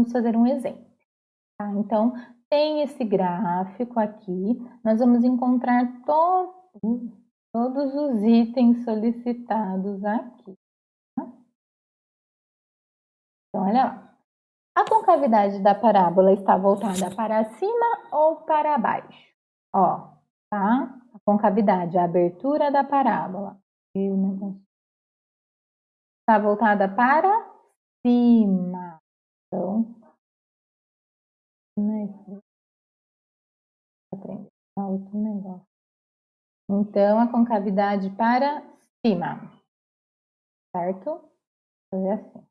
vamos fazer um exemplo, tá? Então, tem esse gráfico aqui, nós vamos encontrar todos os itens solicitados aqui, tá? Então, olha lá. A concavidade da parábola está voltada para cima ou para baixo? Ó, tá? A concavidade, a abertura da parábola. Está voltada para cima. Então, aprender outro negócio. Então, a concavidade para cima, certo? Vou fazer assim.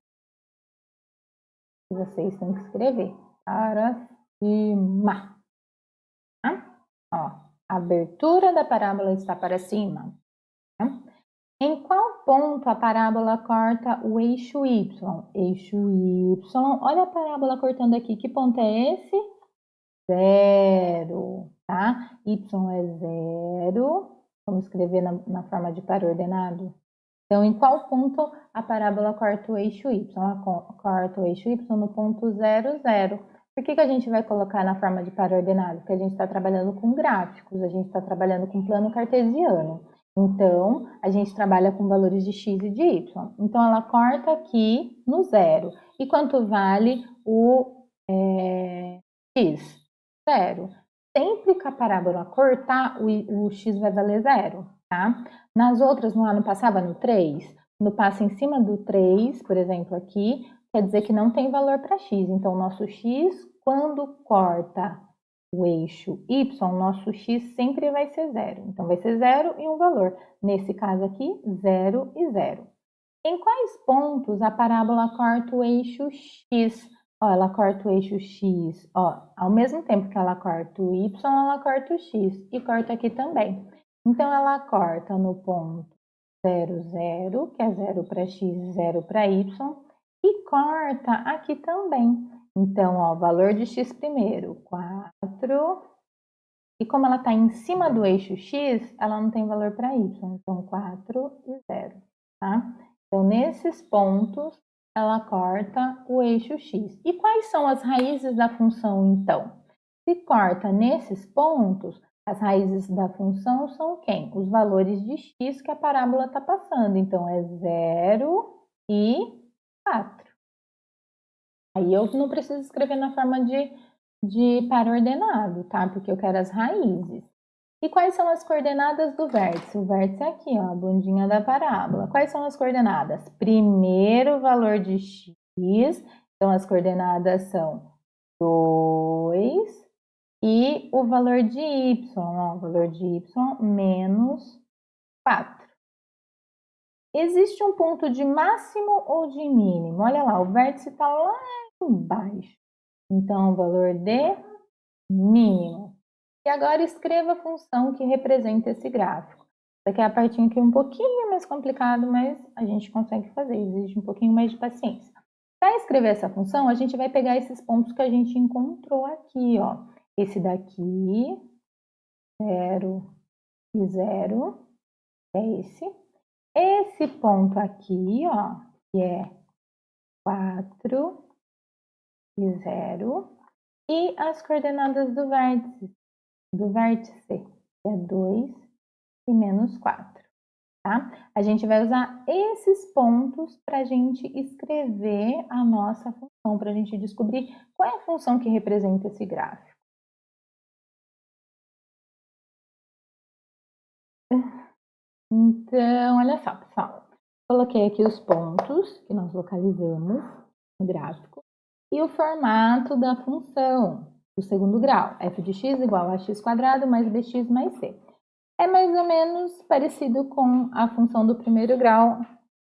Vocês têm que escrever para cima. Tá? Ó, a abertura da parábola está para cima. Tá? Em qual ponto a parábola corta o eixo Y? Eixo Y. Olha a parábola cortando aqui. Que ponto é esse? 0. Tá? Y é 0. Vamos escrever na forma de par ordenado. Então, em qual ponto a parábola corta o eixo Y? Ela corta o eixo Y no ponto 0, 0. Por que a gente vai colocar na forma de par ordenado? Porque a gente está trabalhando com gráficos, a gente está trabalhando com plano cartesiano. Então, a gente trabalha com valores de x e de y. Então, ela corta aqui no 0. E quanto vale o x? 0. Sempre que a parábola cortar, o x vai valer 0, tá? Nas outras, no ano passava no 3, quando passa em cima do 3, por exemplo, aqui, quer dizer que não tem valor para x. Então, o nosso x, quando corta o eixo y, nosso x sempre vai ser 0. Então, vai ser 0 e um valor. Nesse caso aqui, 0 e 0. Em quais pontos a parábola corta o eixo x? Ó, ela corta o eixo x, ó, ao mesmo tempo que ela corta o y, ela corta o x e corta aqui também. Então, ela corta no ponto 0, 0, que é 0 para x, 0 para y, e corta aqui também. Então, ó, o valor de x primeiro, 4, e como ela está em cima do eixo x, ela não tem valor para y, então 4 e 0, tá? Então, nesses pontos, ela corta o eixo x. E quais são as raízes da função, então? Se corta nesses pontos, as raízes da função são quem? Os valores de x que a parábola está passando. Então, é 0 e 4. Aí eu não preciso escrever na forma de par ordenado, tá? Porque eu quero as raízes. E quais são as coordenadas do vértice? O vértice é aqui, ó, a bundinha da parábola. Quais são as coordenadas? Primeiro valor de x, então as coordenadas são 2, e o valor de y, ó, o valor de y menos 4. Existe um ponto de máximo ou de mínimo? Olha lá, o vértice está lá embaixo. Então, o valor de mínimo. E agora escreva a função que representa esse gráfico. Essa aqui é a partinha que é um pouquinho mais complicado, mas a gente consegue fazer, exige um pouquinho mais de paciência. Para escrever essa função, a gente vai pegar esses pontos que a gente encontrou aqui, ó. Esse daqui, 0 e 0, é esse. Esse ponto aqui, ó, que é 4 e 0. E as coordenadas do vértice, que é 2 e menos 4, tá? A gente vai usar esses pontos para a gente escrever a nossa função, para a gente descobrir qual é a função que representa esse gráfico. Então, olha só, pessoal. Coloquei aqui os pontos que nós localizamos no gráfico e o formato da função do segundo grau, f de x igual a x² mais bx mais c. É mais ou menos parecido com a função do primeiro grau,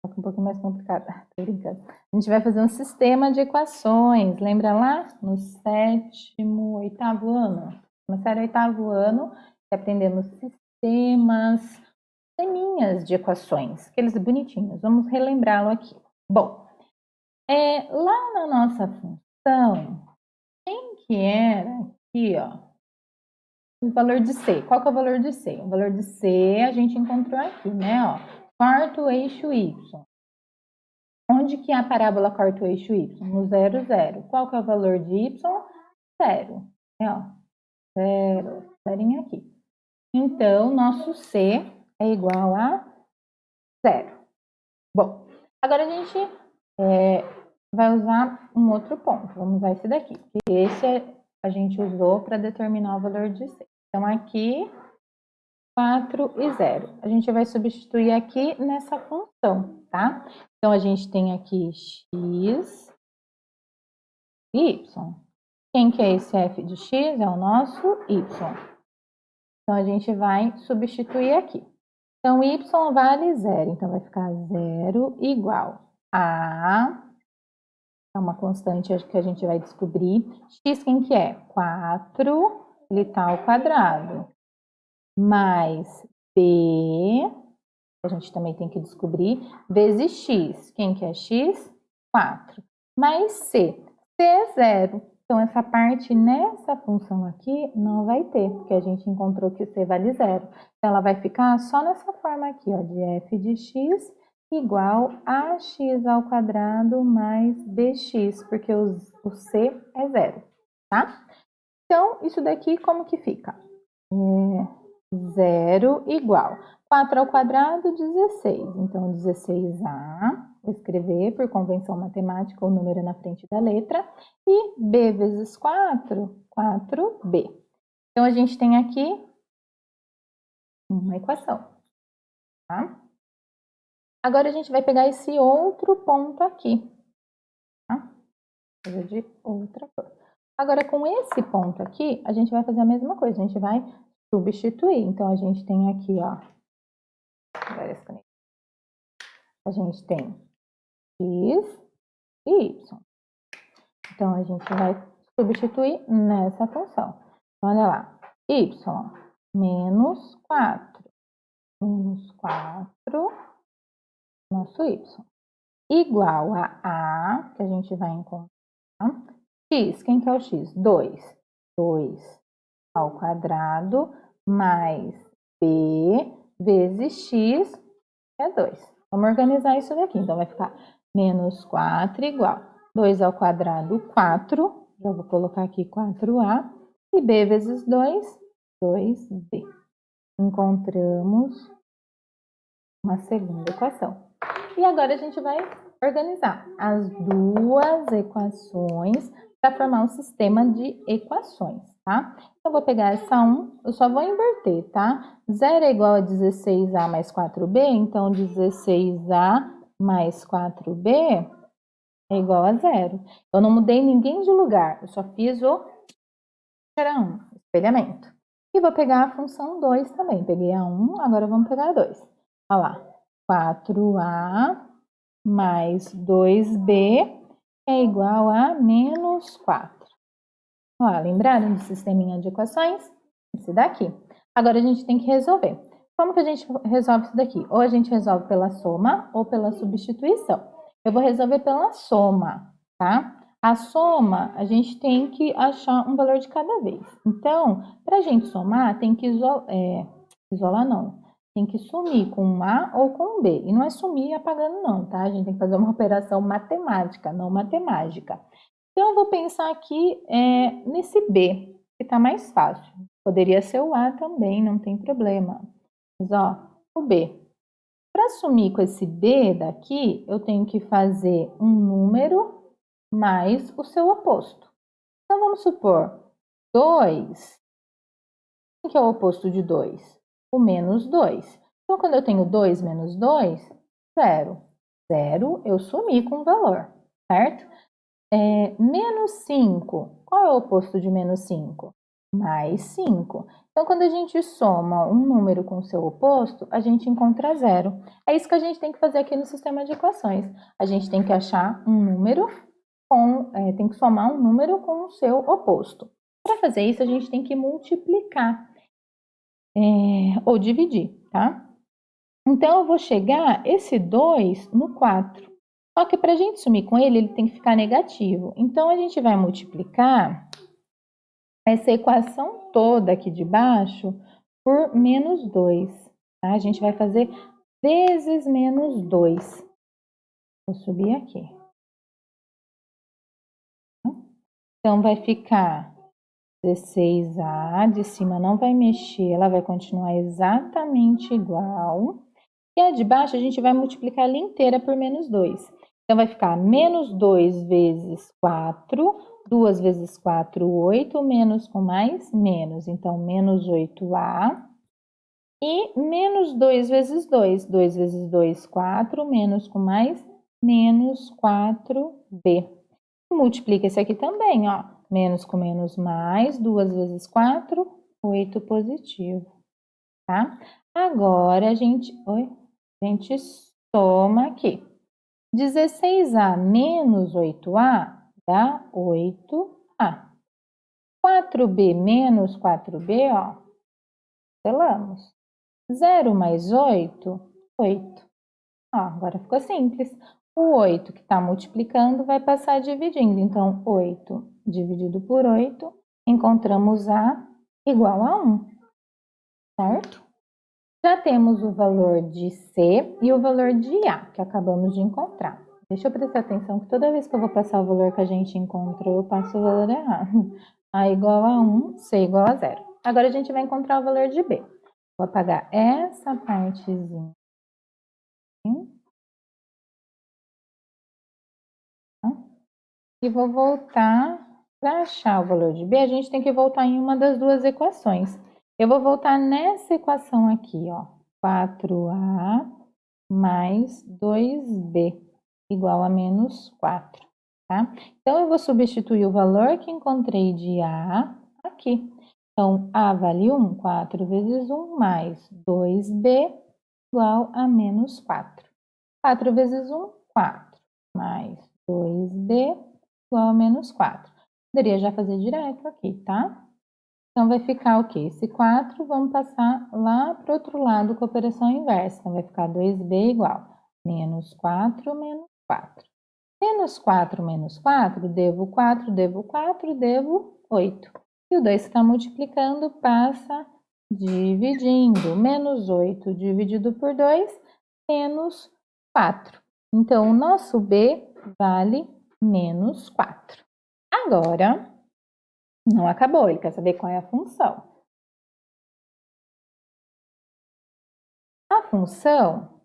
um pouquinho mais complicada, tô brincando. A gente vai fazer um sistema de equações, lembra lá? No 7º, 8º ano. No 8º ano, aprendemos sisteminhas de equações, aqueles bonitinhos. Vamos relembrá-lo aqui. Bom, lá na nossa função, quem que era aqui, ó? O valor de C. Qual que é o valor de C? O valor de C a gente encontrou aqui, né? Ó, corta o eixo Y. Onde que a parábola corta o eixo y? No 0, 0. Qual que é o valor de y? 0. É, ó, 0, zerinho aqui. Então, nosso C é igual a 0. Bom, agora a gente vai usar um outro ponto. Vamos usar esse daqui. Esse a gente usou para determinar o valor de C. Então, aqui, 4 e 0. A gente vai substituir aqui nessa função, tá? Então, a gente tem aqui x e y. Quem que é esse f de x? É o nosso y. Então, a gente vai substituir aqui. Então, y vale 0. Então, vai ficar 0 igual a... É uma constante que a gente vai descobrir. X quem que é? 4, ele tá ao quadrado. Mais B, a gente também tem que descobrir, vezes X. Quem que é X? 4. Mais C. C é 0. Então, essa parte nessa função aqui não vai ter, porque a gente encontrou que C vale 0. Então, ela vai ficar só nessa forma aqui, ó, de f de x igual a x ao quadrado mais bx, porque o C é 0, tá? Então, isso daqui como que fica? 0 igual 4 ao quadrado, 16. Então, 16a, vou escrever por convenção matemática o número na frente da letra, e b vezes 4, 4b. Então, a gente tem aqui uma equação, tá? Agora, a gente vai pegar esse outro ponto aqui, tá? Coisa de outra cor. Agora, com esse ponto aqui, a gente vai fazer a mesma coisa, a gente vai substituir. Então, a gente tem aqui, ó, a gente tem x e y. Então, a gente vai substituir nessa função. Então, olha lá, y menos 4, nosso y, igual a, que a gente vai encontrar, x, quem que é o x? 2. 2 ao quadrado mais b vezes x, que é 2. Vamos organizar isso daqui. Então, vai ficar menos 4 igual 2 ao quadrado, 4. Já vou colocar aqui 4a. E b vezes 2, 2b. Encontramos uma segunda equação. E agora a gente vai organizar as duas equações para formar um sistema de equações, tá? Então, eu vou pegar essa 1, eu só vou inverter, tá? 0 é igual a 16a mais 4b, então 16a mais 4b é igual a 0. Eu não mudei ninguém de lugar, eu só fiz o espelhamento. E vou pegar a função 2 também. Peguei a 1, agora vamos pegar a 2. Olha lá, 4a mais 2b é igual a menos 4. Ó, lembraram do sisteminha de equações? Esse daqui. Agora a gente tem que resolver. Como que a gente resolve isso daqui? Ou a gente resolve pela soma ou pela substituição. Eu vou resolver pela soma, tá? A soma, a gente tem que achar um valor de cada vez. Então, para a gente somar, tem que isolar não. Tem que sumir com um A ou com um B. E não é sumir apagando não, tá? A gente tem que fazer uma operação matemática, não matemática. Então, eu vou pensar aqui nesse B, que está mais fácil. Poderia ser o A também, não tem problema. Mas, ó, o B. Para sumir com esse B daqui, eu tenho que fazer um número mais o seu oposto. Então, vamos supor, 2. O que é o oposto de 2? O menos 2. Então, quando eu tenho 2 menos 2, 0. 0, eu sumi com o valor, certo? Menos 5. Qual é o oposto de menos 5? Mais 5. Então, quando a gente soma um número com o seu oposto, a gente encontra 0. É isso que a gente tem que fazer aqui no sistema de equações. A gente tem que achar um número tem que somar um número com o seu oposto. Para fazer isso, a gente tem que multiplicar ou dividir, tá? Então, eu vou chegar esse 2 no 4. Só que para a gente sumir com ele tem que ficar negativo. Então, a gente vai multiplicar essa equação toda aqui de baixo por menos 2. Tá? A gente vai fazer vezes menos 2. Vou subir aqui. Então, vai ficar 16A, de cima não vai mexer, ela vai continuar exatamente igual. E a de baixo a gente vai multiplicar ela inteira por menos 2. Então, vai ficar menos 2 vezes 4, 2 vezes 4, 8, menos com mais, menos. Então, menos 8A. E menos 2 vezes 2, 2 vezes 2, 4, menos com mais, menos 4B. Multiplica esse aqui também, ó. Menos com menos mais, 2 vezes 4, 8 positivo, tá? Agora, a gente soma aqui. 16A menos 8A dá 8A. 4B menos 4B, ó, selamos. 0 mais 8, 8. Ó, agora ficou simples. O 8 que está multiplicando vai passar dividindo. Então, 8 dividido por 8, encontramos A igual a 1, certo? Já temos o valor de C e o valor de A, que acabamos de encontrar. Deixa eu prestar atenção que toda vez que eu vou passar o valor que a gente encontrou, eu passo o valor errado. A igual a 1, C igual a 0. Agora a gente vai encontrar o valor de B. Vou apagar essa partezinha. E vou voltar, para achar o valor de B, a gente tem que voltar em uma das duas equações. Eu vou voltar nessa equação aqui, ó, 4A mais 2B igual a menos 4, tá? Então, eu vou substituir o valor que encontrei de A aqui. Então, A vale 1, 4 vezes 1 mais 2B igual a menos 4. 4 vezes 1, 4, mais 2B igual a menos 4. Poderia já fazer direto aqui, tá? Então, vai ficar o quê? Esse 4, vamos passar lá para o outro lado com a operação inversa. Então, vai ficar 2B igual menos 4 menos 4. Menos 4, devo 4, devo 4, devo 8. E o 2 que está multiplicando passa dividindo. Menos 8 dividido por 2, menos 4. Então, o nosso B vale menos 4. Agora, não acabou, ele quer saber qual é a função. A função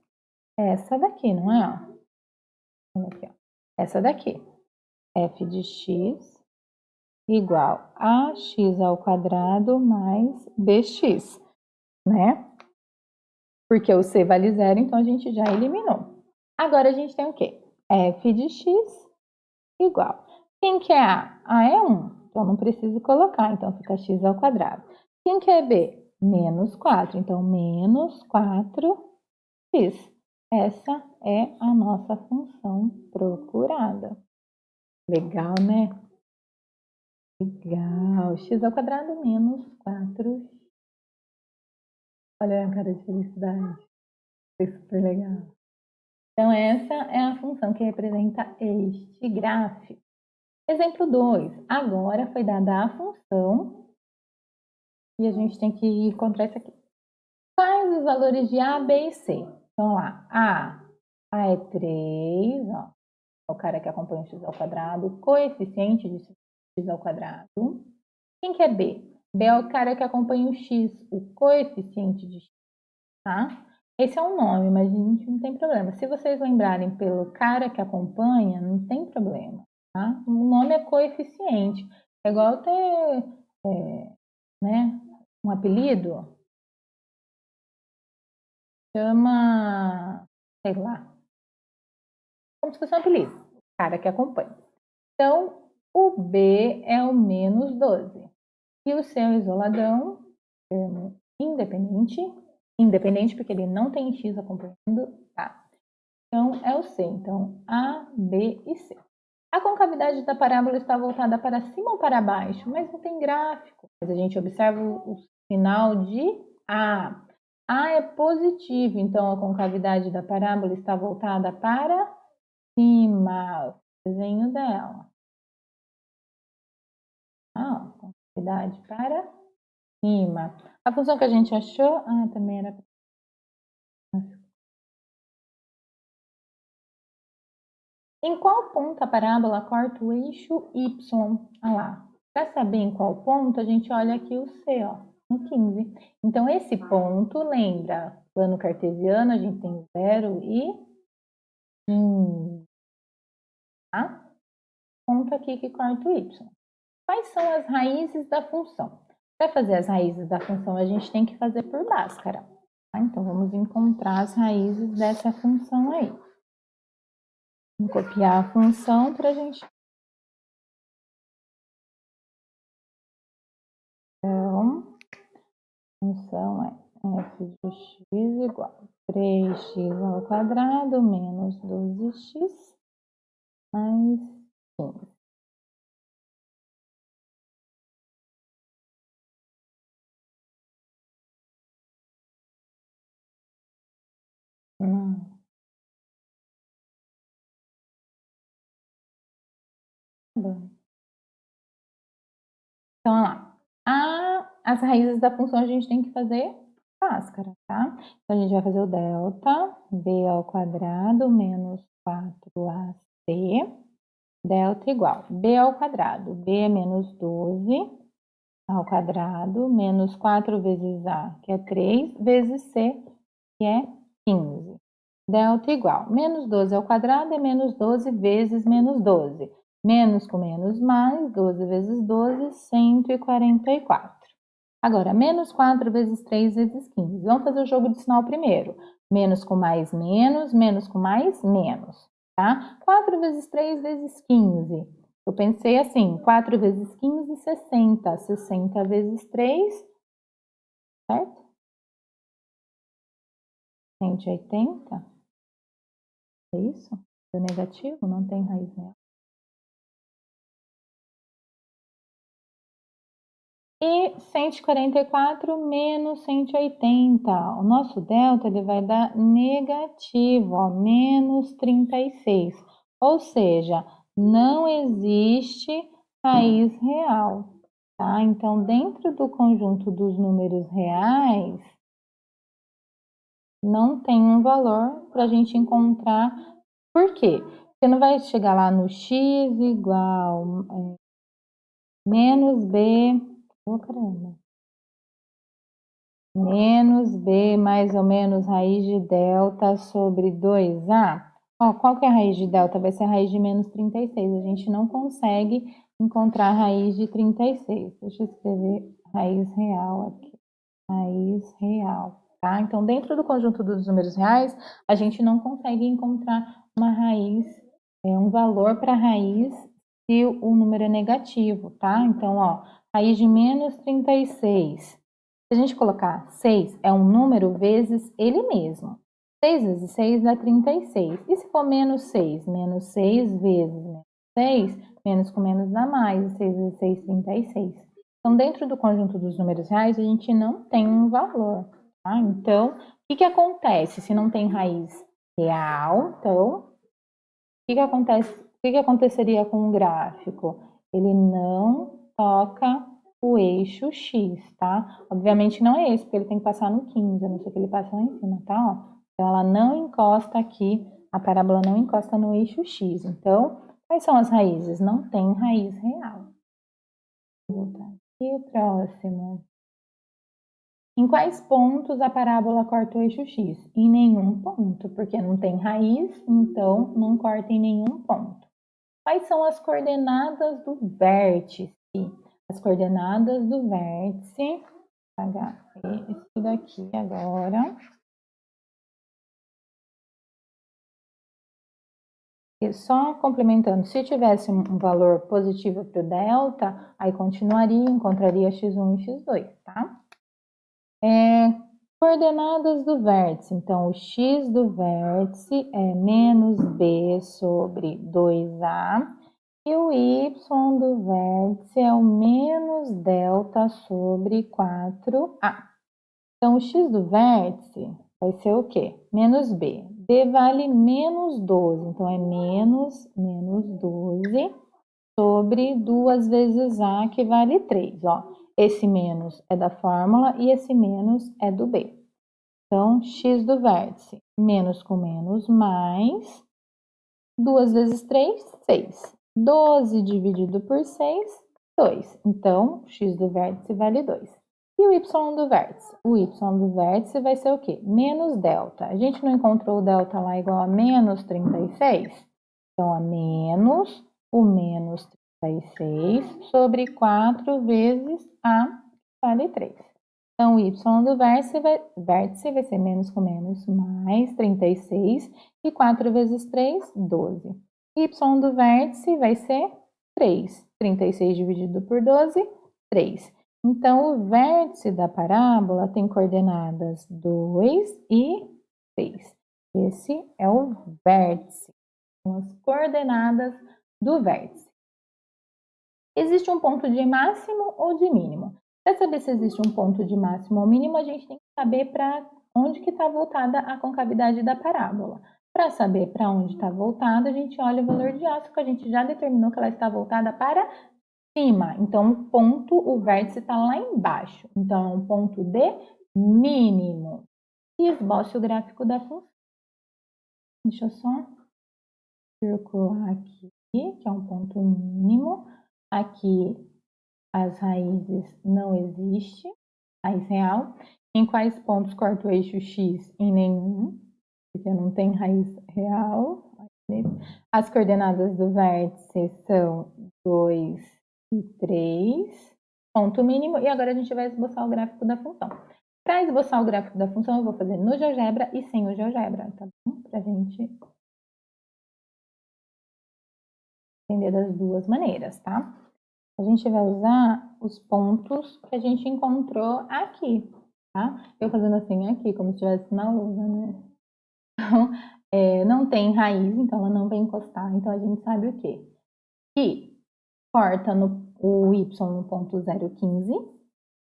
é essa daqui, não é? Olha aqui, ó. Essa daqui. F de x igual a x ao quadrado mais bx, né? Porque o c vale zero, então a gente já eliminou. Agora a gente tem o quê? F de x igual. Quem que é A? A é 1, então não preciso colocar, então fica x ao quadrado. Quem que é B? Menos 4, então menos 4x. Essa é a nossa função procurada. Legal, né? Legal. X ao quadrado menos 4. Olha a cara de felicidade. Foi super legal. Então, essa é a função que representa este gráfico. Exemplo 2. Agora foi dada a função e a gente tem que encontrar isso aqui. Quais os valores de A, B e C? Então, lá, A é 3, ó, o cara que acompanha o x ao quadrado, coeficiente de x ao quadrado. Quem que é B? B é o cara que acompanha o x, o coeficiente de x, tá? Esse é um nome, mas a gente não tem problema. Se vocês lembrarem pelo cara que acompanha, não tem problema, tá? O nome é coeficiente. É igual ter, né, um apelido, chama, sei lá, como se fosse um apelido, o cara que acompanha. Então, o B é o menos 12. E o C é o isoladão, termo independente. Independente porque ele não tem x acompanhando, tá? Então, é o C. Então, A, B e C. A concavidade da parábola está voltada para cima ou para baixo, mas não tem gráfico. Mas a gente observa o sinal de A. A é positivo, então a concavidade da parábola está voltada para cima. O desenho dela. Concavidade para cima. A função que a gente achou, também era Em qual ponto a parábola corta o eixo Y? Olha lá. Para saber em qual ponto, a gente olha aqui o C, ó, no 15. Então, esse ponto, lembra, plano cartesiano, a gente tem 0 e 15, tá? Ponto aqui que corta o Y. Quais são as raízes da função? Para fazer as raízes da função, a gente tem que fazer por Bhaskara. Tá? Então, vamos encontrar as raízes dessa função aí. Vamos copiar a função para a gente... Então, a função é f de x igual a 3x ao quadrado menos 12x mais 15. Bom. Então, olha lá. As raízes da função a gente tem que fazer Bhaskara, tá? Então, a gente vai fazer o delta b ao quadrado menos 4ac, delta igual b ao quadrado. B é menos 12 ao quadrado, menos 4 vezes a, que é 3, vezes c, que é 15. Delta igual, menos 12 ao quadrado é menos 12 vezes menos 12. Menos com menos mais, 12 vezes 12, 144. Agora, menos 4 vezes 3 vezes 15. Vamos fazer o jogo de sinal primeiro. Menos com mais, menos com mais, menos. Tá? 4 vezes 3 vezes 15. Eu pensei assim, 4 vezes 15, 60. 60 vezes 3, certo? 180. É isso? É negativo, não tem raiz real. E 144 menos 180. O nosso delta ele vai dar negativo, ó, menos 36. Ou seja, não existe raiz real. Tá? Então, dentro do conjunto dos números reais, não tem um valor para a gente encontrar. Por quê? Porque não vai chegar lá no x igual menos b. Oh, caramba. Menos b mais ou menos raiz de delta sobre 2a. Ó, qual que é a raiz de delta? Vai ser a raiz de menos 36. A gente não consegue encontrar a raiz de 36. Deixa eu escrever raiz real aqui. Raiz real, tá? Então, dentro do conjunto dos números reais, a gente não consegue encontrar uma raiz, um valor para raiz se o número é negativo, tá? Então, ó, raiz de menos 36. Se a gente colocar 6 é um número vezes ele mesmo. 6 vezes 6 dá 36. E se for menos 6? Menos 6 vezes menos 6, menos com menos dá mais. 6 vezes 6, 36. Então, dentro do conjunto dos números reais, a gente não tem um valor. Tá? Então, o que acontece se não tem raiz real? Então, o que acontece? O que aconteceria com o gráfico? Ele não toca o eixo X, tá? Obviamente não é esse, porque ele tem que passar no 15, a não ser que ele passe lá em cima, tá? Ó, então, ela não encosta aqui, a parábola não encosta no eixo X. Então, quais são as raízes? Não tem raiz real. Vou voltar aqui, o próximo. Em quais pontos a parábola corta o eixo X? Em nenhum ponto, porque não tem raiz, então não corta em nenhum ponto. Quais são as coordenadas do vértice? As coordenadas do vértice, esse daqui agora. E só complementando, se tivesse um valor positivo para o delta, aí continuaria, encontraria x1 e x2, tá? Coordenadas do vértice. Então, o x do vértice é menos b sobre 2a. E o y do vértice é o menos delta sobre 4a. Então, o x do vértice vai ser o quê? Menos b. b vale menos 12, então é menos 12 sobre 2 vezes a, que vale 3. Ó. Esse menos é da fórmula e esse menos é do b. Então, x do vértice, menos com menos, mais 2 vezes 3, 6. 12 dividido por 6, 2. Então, o x do vértice vale 2. E o y do vértice? O y do vértice vai ser o quê? Menos delta. A gente não encontrou o delta lá igual a menos 36? Então, a menos o menos 36 sobre 4 vezes a vale 3. Então, o y do vértice vai ser menos com menos mais 36 e 4 vezes 3, 12. Y do vértice vai ser 3. 36 dividido por 12, 3. Então, o vértice da parábola tem coordenadas 2 e 3. Esse é o vértice, são as coordenadas do vértice. Existe um ponto de máximo ou de mínimo? Para saber se existe um ponto de máximo ou mínimo, a gente tem que saber para onde que está voltada a concavidade da parábola. Para saber para onde está voltada, a gente olha o valor de ácido, que a gente já determinou que ela está voltada para cima. Então, o ponto, o vértice está lá embaixo. Então, é um ponto de mínimo. E esboce o gráfico da função. Deixa eu só circular aqui, que é um ponto mínimo. Aqui as raízes não existem, raiz real. Em quais pontos corta o eixo X? Em nenhum, porque não tem raiz real. As coordenadas do vértice são 2 e 3, ponto mínimo. E agora a gente vai esboçar o gráfico da função. Para esboçar o gráfico da função, eu vou fazer no GeoGebra e sem o GeoGebra, tá bom? Para a gente entender das duas maneiras, tá? A gente vai usar os pontos que a gente encontrou aqui, tá? Eu fazendo assim aqui, como se estivesse na lousa, né? Então, não tem raiz, então ela não vai encostar. Então, a gente sabe o quê? Que corta o y no ponto 0,15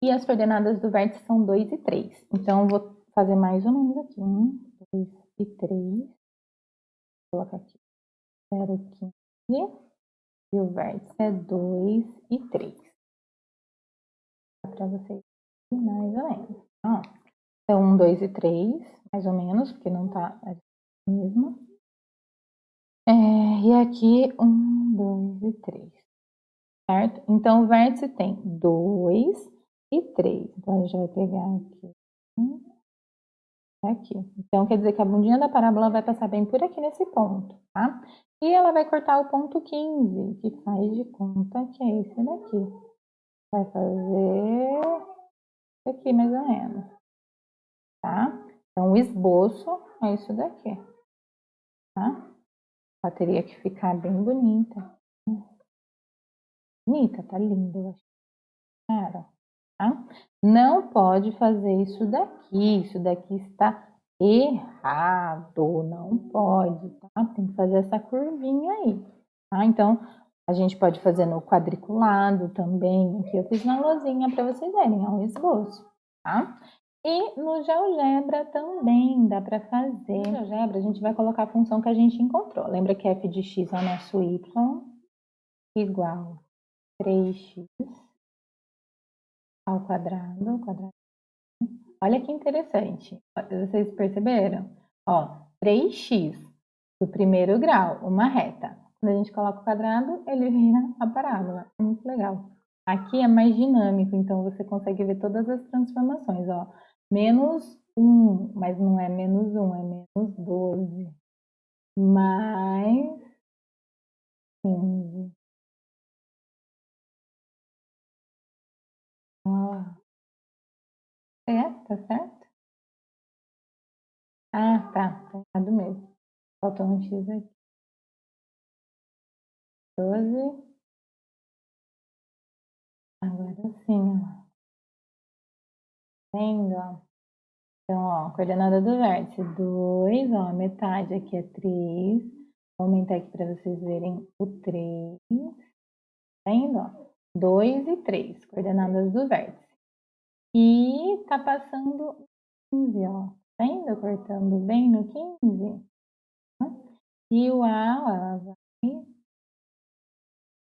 e as coordenadas do vértice são 2 e 3. Então, eu vou fazer mais ou menos aqui. 1, 2 e 3. Vou colocar aqui 0,15 e o vértice é 2 e 3. Para vocês mais ou menos. Ó, então, 1, 2 e 3, mais ou menos, porque não tá a mesma. E aqui, 1, 2 e 3, certo? Então, o vértice tem 2 e 3. Então, a gente vai pegar aqui, aqui. Então, quer dizer que a bundinha da parábola vai passar bem por aqui nesse ponto, tá? E ela vai cortar o ponto 15, que faz de conta que é esse daqui. Vai fazer isso aqui, mais ou menos, tá? Então, o esboço é isso daqui, tá? Ela teria que ficar bem bonita. Bonita, tá linda, eu acho. Cara, tá? Não pode fazer isso daqui. Isso daqui está errado. Não pode, tá? Tem que fazer essa curvinha aí, tá? Então, a gente pode fazer no quadriculado também. Aqui eu fiz na lousinha para vocês verem, é um esboço, tá? E no GeoGebra também dá para fazer. No GeoGebra a gente vai colocar a função que a gente encontrou. Lembra que f de x é o nosso y igual 3x ao quadrado. Olha que interessante. Vocês perceberam? Ó, 3x do primeiro grau, uma reta. Quando a gente coloca o quadrado, ele vira a parábola. É muito legal. Aqui é mais dinâmico, então você consegue ver todas as transformações, ó. Menos 1, mas não é menos 1, é menos 12. Mais 15. Ó. Tá certo? Ah, tá errado mesmo. Faltou um x aqui. 12. Agora sim, ó. Vendo, ó? Então, ó, coordenada do vértice 2, ó, a metade aqui é 3. Vou aumentar aqui para vocês verem o 3. Vendo, ó? 2 e 3, coordenadas do vértice. E tá passando 15, ó. Vendo? Cortando bem no 15. E o A, ela vai,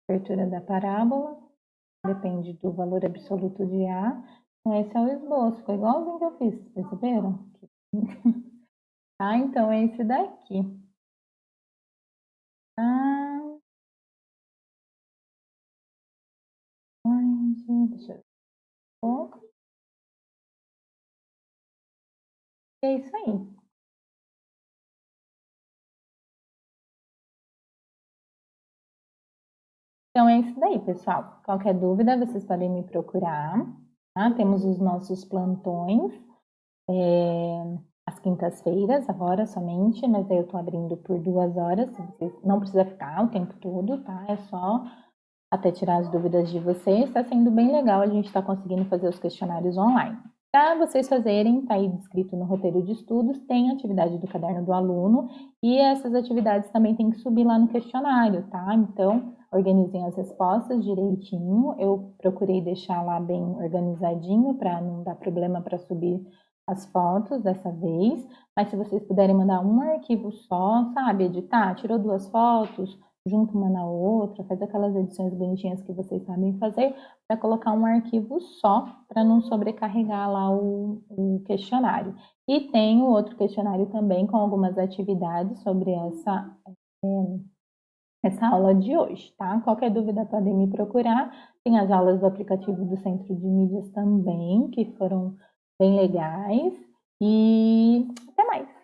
abertura da parábola, depende do valor absoluto de A. Então, esse é o esboço, ficou igualzinho que eu fiz, perceberam? Tá, então é esse daqui. Ah, onde? Deixa eu ver. E é isso aí. Então é isso daí, pessoal. Qualquer dúvida, vocês podem me procurar, tá? Temos os nossos plantões, às quintas-feiras, agora somente, mas aí eu tô abrindo por 2 horas. Vocês não precisa ficar o tempo todo, tá? É só até tirar as dúvidas de vocês. Está sendo bem legal, a gente está conseguindo fazer os questionários online. Para vocês fazerem, está aí descrito no roteiro de estudos, tem a atividade do caderno do aluno e essas atividades também tem que subir lá no questionário, tá? Então, organizem as respostas direitinho. Eu procurei deixar lá bem organizadinho para não dar problema para subir as fotos dessa vez. Mas se vocês puderem mandar um arquivo só, sabe, editar, tirou 2 fotos, junta uma na outra, faz aquelas edições bonitinhas que vocês sabem fazer, para colocar um arquivo só, para não sobrecarregar lá o questionário. E tem o outro questionário também com algumas atividades sobre essa aula de hoje, tá? Qualquer dúvida podem me procurar. Tem as aulas do aplicativo do Centro de Mídias também, que foram bem legais. E até mais!